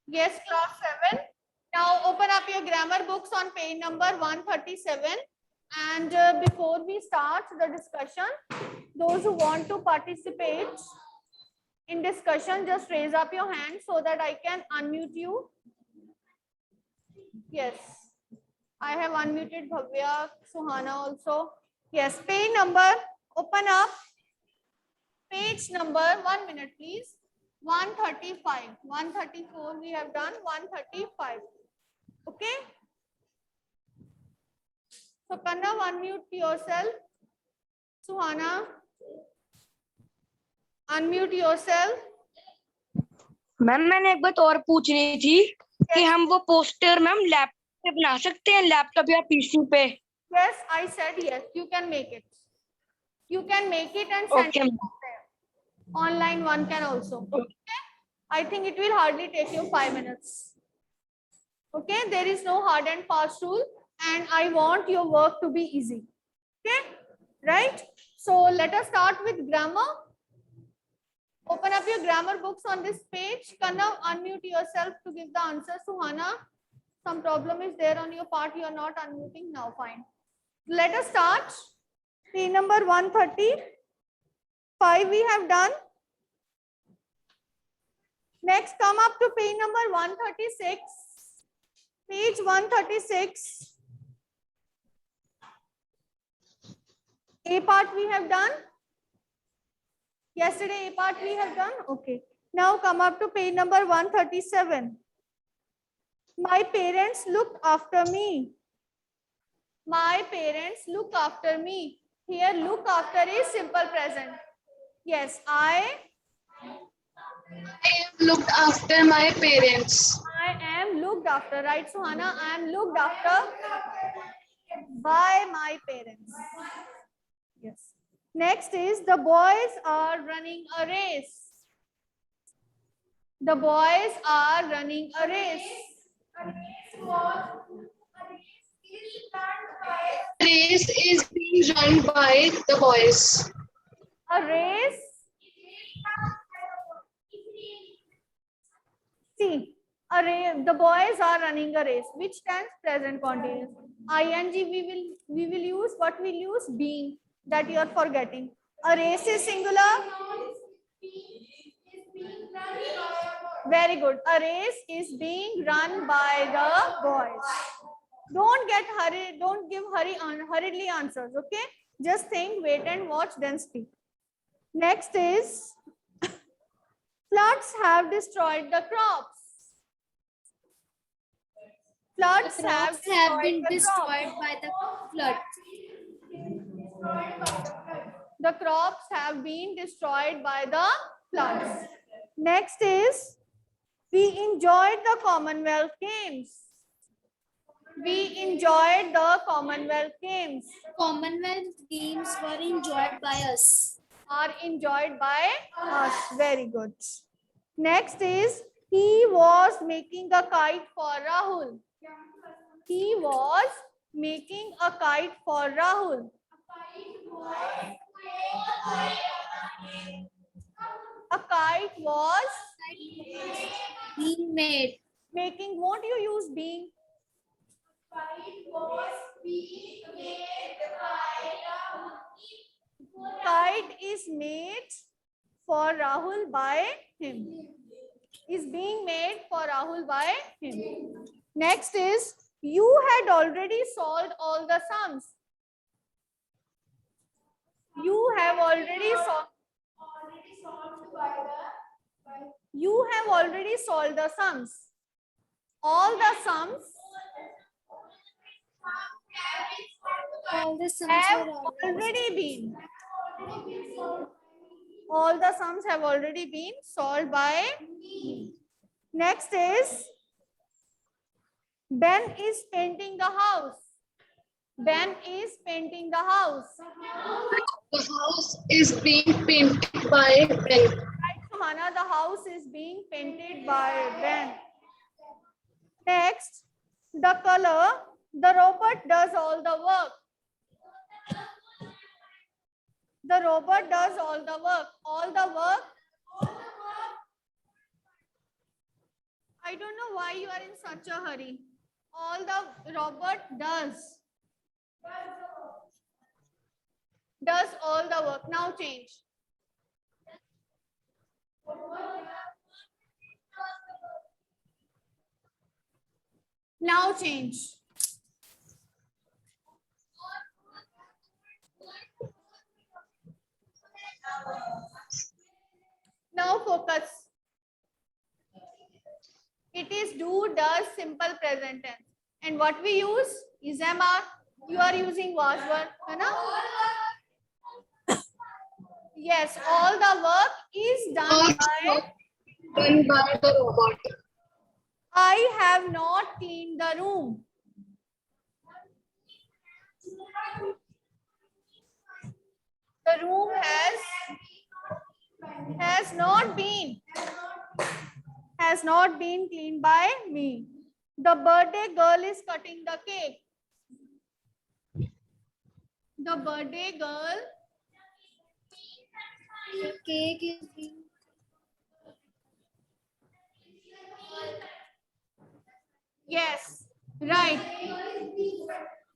Yes, class 7. Now open up your grammar books on page number 137. And before we start the discussion, those who want to participate in discussion, just raise up your hand so that I can unmute you. Yes, I have unmuted Bhavya, Suhana also. Yes, page number, open up. Page number, 1 minute please. 135. 134 we have done, 135. Okay. So Kanna, unmute yourself. Suhana, unmute yourself. Ma'am मैंने एक बात और पूछनी थी कि हम वो poster ma'am laptop पे बना सकते हैं, लैपटॉप या पीसी पे? Yes, I said yes. You can make it. You can make it and send Okay. it there. Online one can also. Okay. I think it will hardly take you 5 minutes. Okay. There is no hard and fast rule, and I want your work to be easy. Okay. Right. So let us start with grammar. Open up your grammar books on this page. Kanna, unmute yourself to give the answer. Suhana, some problem is there on your part. You are not unmuting now. Fine. Let us start. Page number 135 we have done. Next, come up to page number 136. Page 136. A part we have done. Yesterday A part we have done. Okay. Now come up to page number 137. My parents looked after me. My parents look after me. Here look after is simple present. Yes, I have looked after my parents. I am looked after, right, Suhana? I am looked after by my parents. Yes. Next is the boys are running a race. The boys are running a race. Race is being run by the boys. A race. See, a race. The boys are running a race. Which tense? Present continuous. Ing we will use what we'll use? Being. That you are forgetting. A race is singular. Very good. A race is being run by the boys. Don't get hurried. Don't give hurriedly answers. Okay. Just think, wait and watch, then speak. Next is floods have destroyed the crops. Floods have been destroyed by the flood. The crops have been destroyed by the floods. Next is we enjoyed the Commonwealth Games. We enjoyed the Commonwealth Games. Commonwealth Games were enjoyed by us. Are enjoyed by us. Very good. Next is he was making a kite for Rahul. He was making a kite for Rahul. A kite was being made. Making, won't you use being? Kite was being made by Rahul. Kite is made for Rahul by him. Is being made for Rahul by him. Next is you had already solved all the sums. You have already solved. You have already solved the sums. All the sums All the sums have were already been. All the sums have already been solved by me. Next is Ben is painting the house. Ben is painting the house. The house is being painted by Ben. Right, Suhana, the house is being painted by Ben. Next, the color, the robot does all the work. The robot does all the work. All the work. I don't know why you are in such a hurry. All the Robert does all the work. Now change. Now change. Now focus. It is do, does, simple present tense. And what we use is MR. You are using was were, है ना? Yes, all the work is done by. Done by the robot. I have not cleaned the room. The room has not been cleaned by me. The birthday girl is cutting the cake. The birthday girl. The cake is being Yes, right.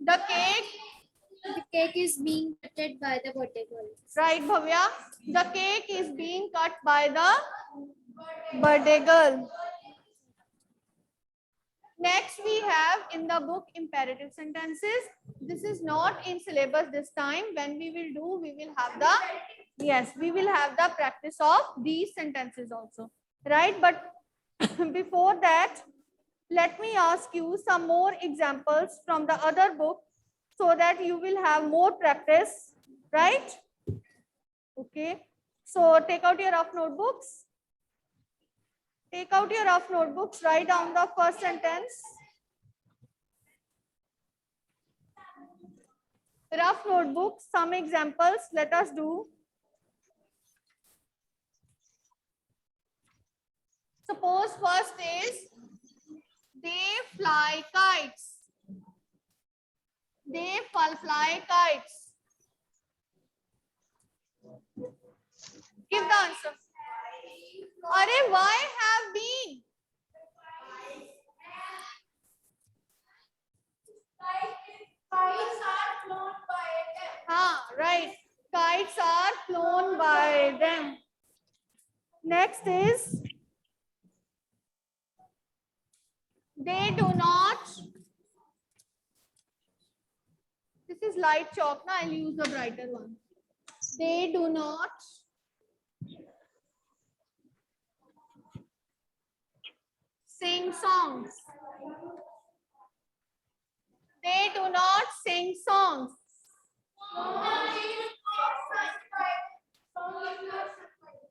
The cake is being cut by the birthday girl. Right, Bhavya. The cake is being cut by the birthday girl. Next, we have in the book imperative sentences. This is not in syllabus this time. When we will do, we will have the practice of these sentences also. Right? But before that, let me ask you some more examples from the other book so that you will have more practice. Right? Okay. So take out your rough notebooks. Take out your rough notebooks, write down the first sentence. Rough notebooks, some examples, let us do. Suppose first is, they fly kites. They fly kites. Give the answer. Arey, why have been? Kites are flown by them. Right. Kites are flown by them. Next is, they do not. This is light chalk. Now I'll use the brighter one. They do not sing songs. They do not sing songs.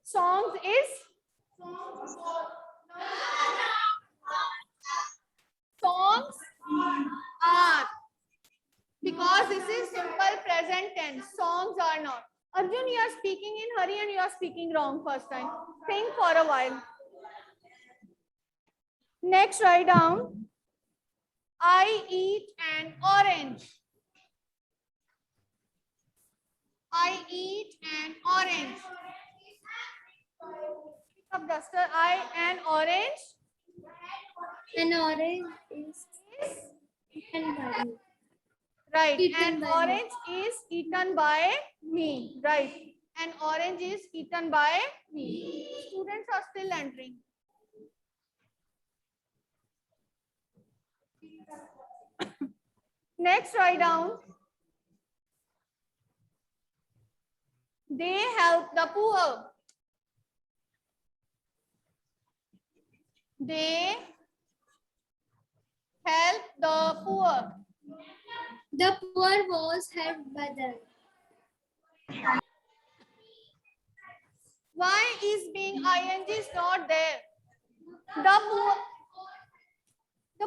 Songs is songs are, because this is simple present tense. Songs are not. Arjun, you are speaking in hurry and you are speaking wrong first time. Think for a while. Next, write down, I eat an orange. I eat an orange. Pick up duster. An orange. An orange is eaten by me. Right. Eaten An by me. orange is eaten by me. Right. An orange is eaten by me. Students are still entering. Next, write down, they help the poor. They help the poor. The poor was helped by them. Why is being ing is not there? The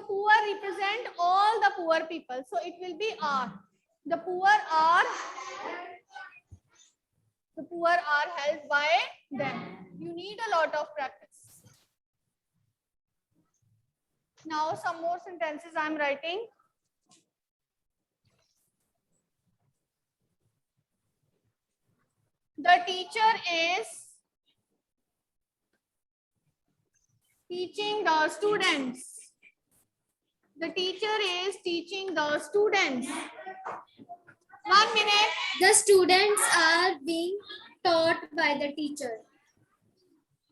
poor represent all the poor people, so it will be are. The poor are helped by them. You need a lot of practice. Now some more sentences I am writing. The teacher is Teaching the students. The teacher is teaching the students. 1 minute. The students are being taught by the teacher.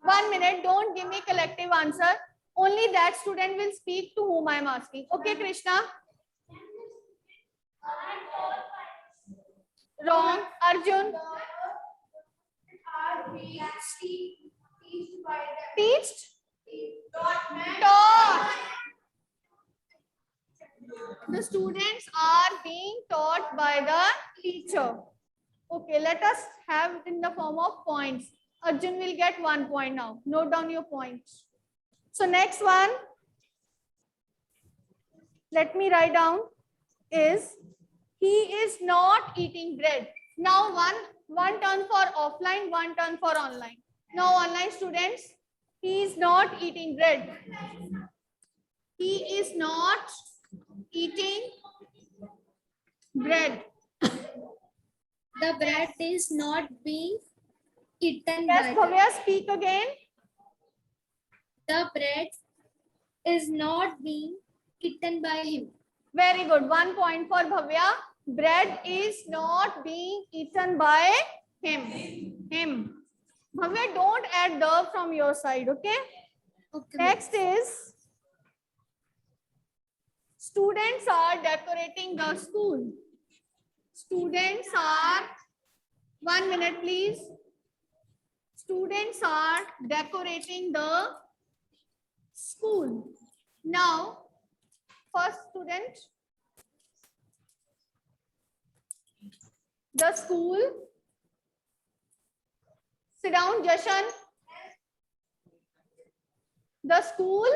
1 minute. Don't give me collective answer. Only that student will speak to whom I am asking. Okay, Krishna? Wrong. Arjun? Teached? Taught. The students are being taught by the teacher. Okay, let us have it in the form of points. Arjun will get 1 point now. Note down your points. So next one, let me write down, is he is not eating bread. Now one turn for offline, one turn for online. Now online students, he is not eating bread. He is not eating bread. The bread is not being eaten Yes, by Bhavya, speak again. the bread is not being eaten by him. Very good. 1 point for Bhavya. Bread is not being eaten by him. Bhavya, don't add the from your side, okay? Okay. Next is students are decorating the school. Students are, 1 minute please. Students are decorating the school. Now, first student, the school. Sit down, Jashan. The school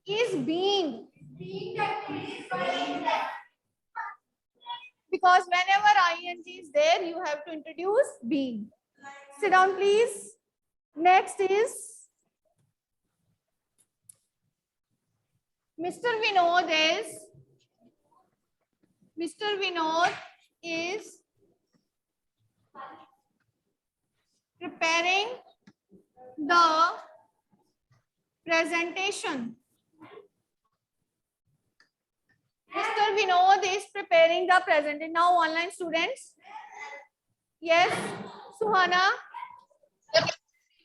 is being. Because whenever ing is there, you have to introduce being. Sit down, please. Next is Mr. Vinod is preparing the presentation. Mr. Vinod is preparing the presentation. Now online students. Yes, Suhana.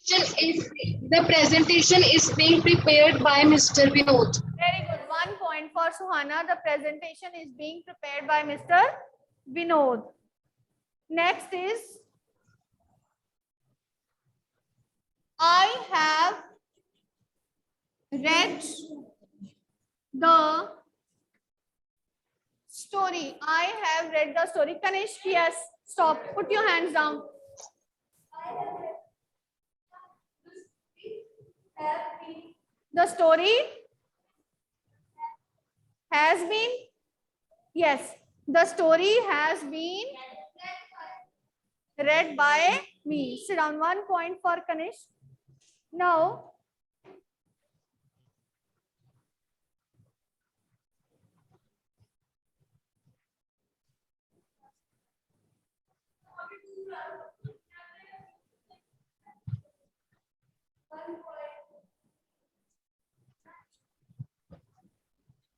The presentation is being prepared by Mr. Vinod. Very good. 1 point for Suhana. The presentation is being prepared by Mr. Vinod. Next is I have read the story. I have read the story. Kanish, yes. Stop. Put your hands down. The story has been, yes, the story has been read by me. Sit down. 1 point for Kanish. Now,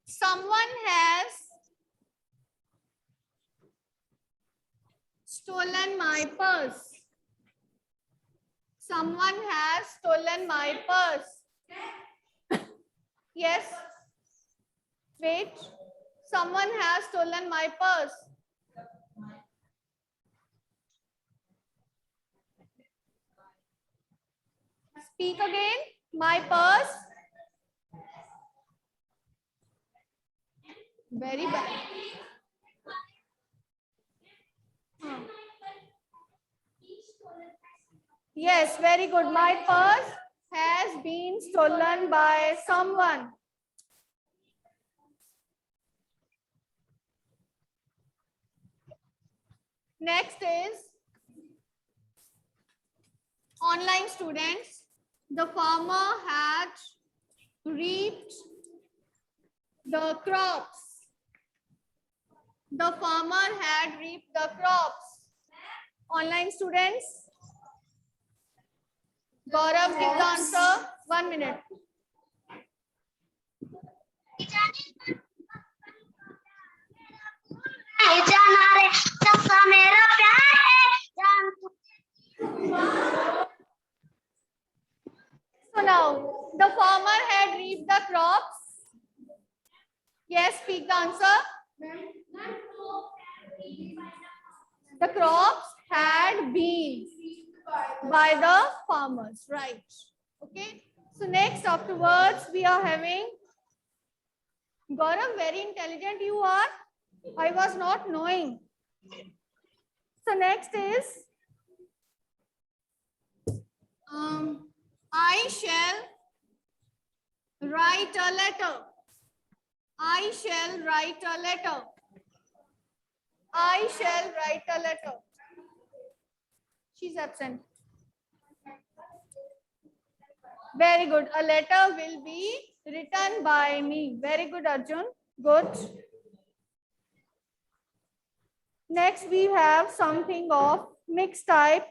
someone has stolen my purse. Someone has stolen my purse. Yes. Wait. Someone has stolen my purse. Speak again. My purse. Very bad. Yes, very good. My purse has been stolen by someone. Next is online students. The farmer had reaped the crops. The farmer had reaped the crops. Online students. Gaurav, give the answer. 1 minute. So now the farmer had reaped the crops. Yes, speak the answer. The crops had been by the farmers, right? Okay. So next afterwards we are having Gaurav, very intelligent you are. I was not knowing. So next is I shall write a letter. I shall write a letter. I shall write a letter. She's absent. Very good. A letter will be written by me. Very good, Arjun. Good. Next, we have something of mixed type.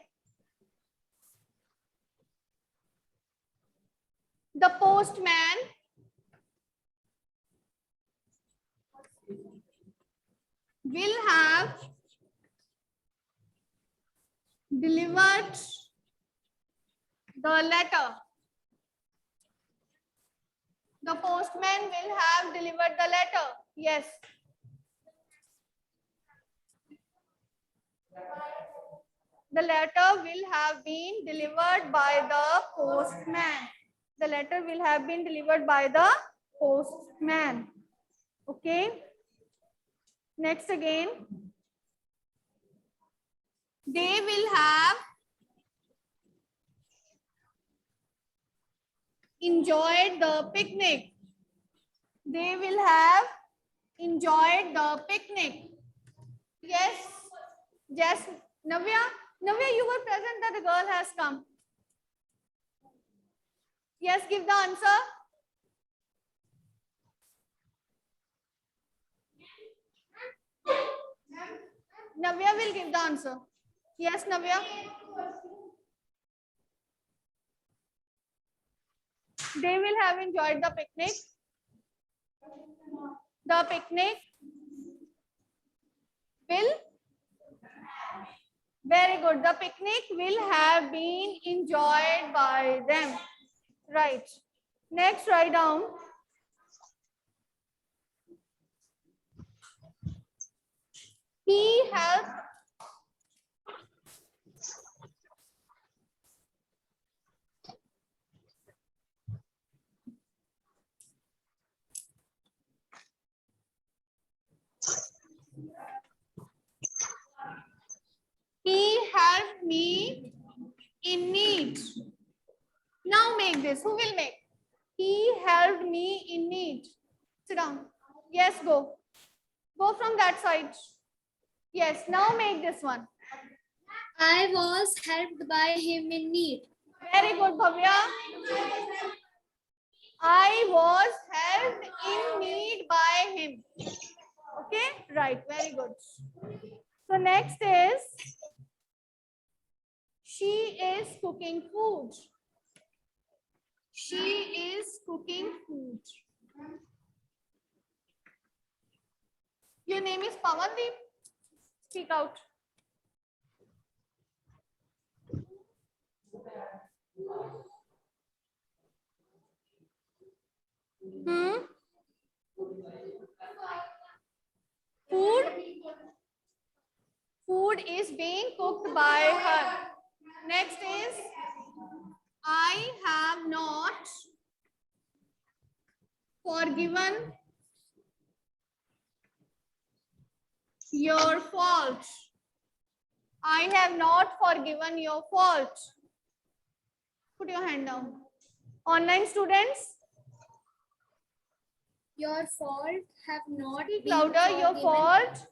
The postman will have delivered the letter. The postman will have delivered the letter. Yes. The letter will have been delivered by the postman. The letter will have been delivered by the postman. Okay. Next again. They will have enjoyed the picnic. They will have enjoyed the picnic. Yes. Yes. Navya, you were present that the girl has come. Yes, give the answer. Navya will give the answer. Yes, Navya. They will have enjoyed the picnic. The picnic will. Very good. The picnic will have been enjoyed by them. Right. Next, write down. He helped. He helped me in need. Now make this. Who will make? He helped me in need. Sit down. Yes, go. Go from that side. Yes, now make this one. I was helped by him in need. Very good, Bhavya. I was helped in need by him. Okay, right. Very good. So next is she is cooking food. She is cooking food. Your name is Pawandeep. Speak out. Food is being cooked by her. Next is I have not forgiven your fault. I have not forgiven your fault. Put your hand down. Online students. Your fault have not Speak been louder. Your forgiven. fault.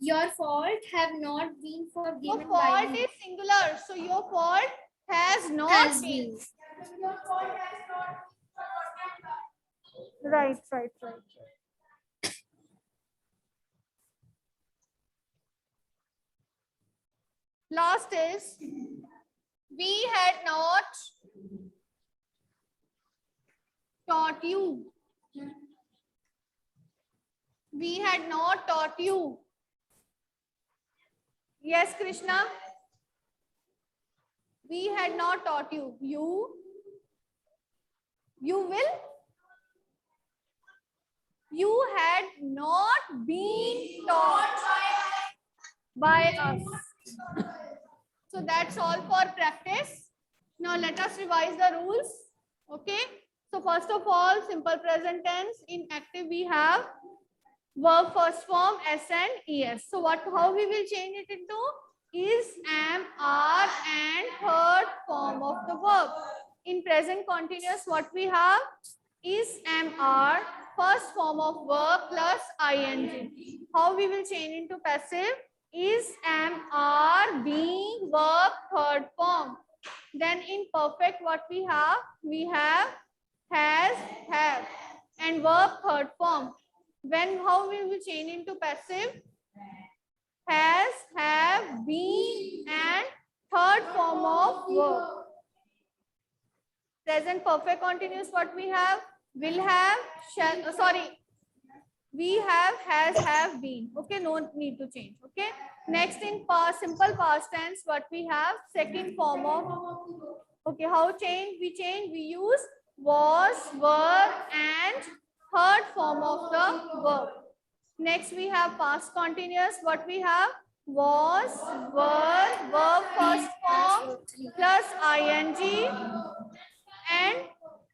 Your fault have not been Your forgiven fault by me. is singular. So your fault has not Has been. been. Right. Last is we had not taught you. We had not taught you. Yes, Krishna. We had not taught you. You will. You had not been taught by us. So that's all for practice. Now let us revise the rules. Okay. So first of all, simple present tense. In active we have verb first form s and es. So how we will change it into is, am, are and third form of the verb. In present continuous what we have is, am, are first form of verb plus ing. How we will change into passive is, am, are being verb third form. Then in perfect what we have has, have and verb third form. How will we change into passive? Has, have, been and third form of verb. Present perfect continuous what we have? Will have, shall, we have, has, have, been. Okay, no need to change. Okay. Next in past, simple past tense what we have? Second form of. Okay, how change? We use was, were and third form of the verb. Next we have past continuous. What we have? Was, were, verb first form plus ing and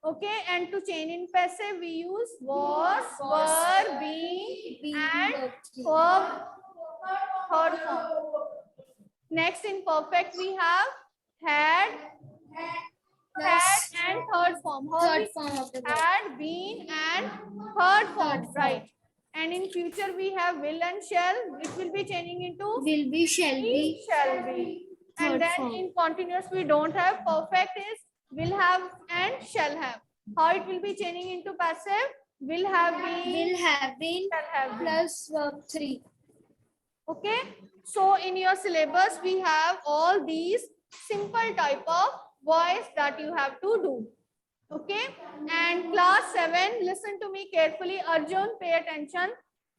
okay, and to change in passive we use was, were, being and verb third form. Next in perfect we have had and third form. Third form of the verb. Had, been and third form, right? And in future we have will and shall. It will be changing into Will be, shall be. shall be. And Third then form. in continuous we don't have. Perfect is will have and shall have. How it will be changing into passive? Will have been, Will have been shall have been. plus verb 3. Okay. So in your syllabus we have all these simple type of voice that you have to do. Okay. And class 7, listen to me carefully. Arjun, pay attention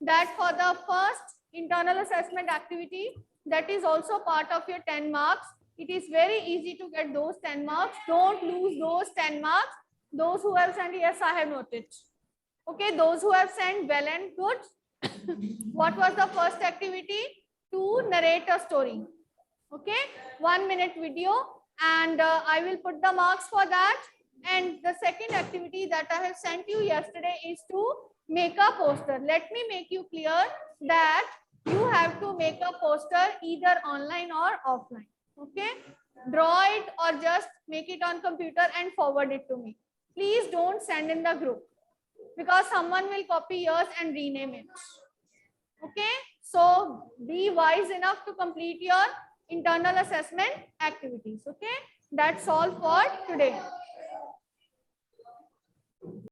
that for the first internal assessment activity, that is also part of your 10 marks. It is very easy to get those 10 marks. Don't lose those 10 marks. Those who have sent, yes, I have noted. Okay, those who have sent, well and good. What was the first activity? To narrate a story. Okay, 1 minute video, and I will put the marks for that. And the second activity that I have sent you yesterday is to make a poster. Let me make you clear that you have to make a poster either online or offline. Okay, draw it or just make it on computer and forward it to me. Please don't send in the group because someone will copy yours and rename it. Okay, so be wise enough to complete your internal assessment activities. Okay, that's all for today.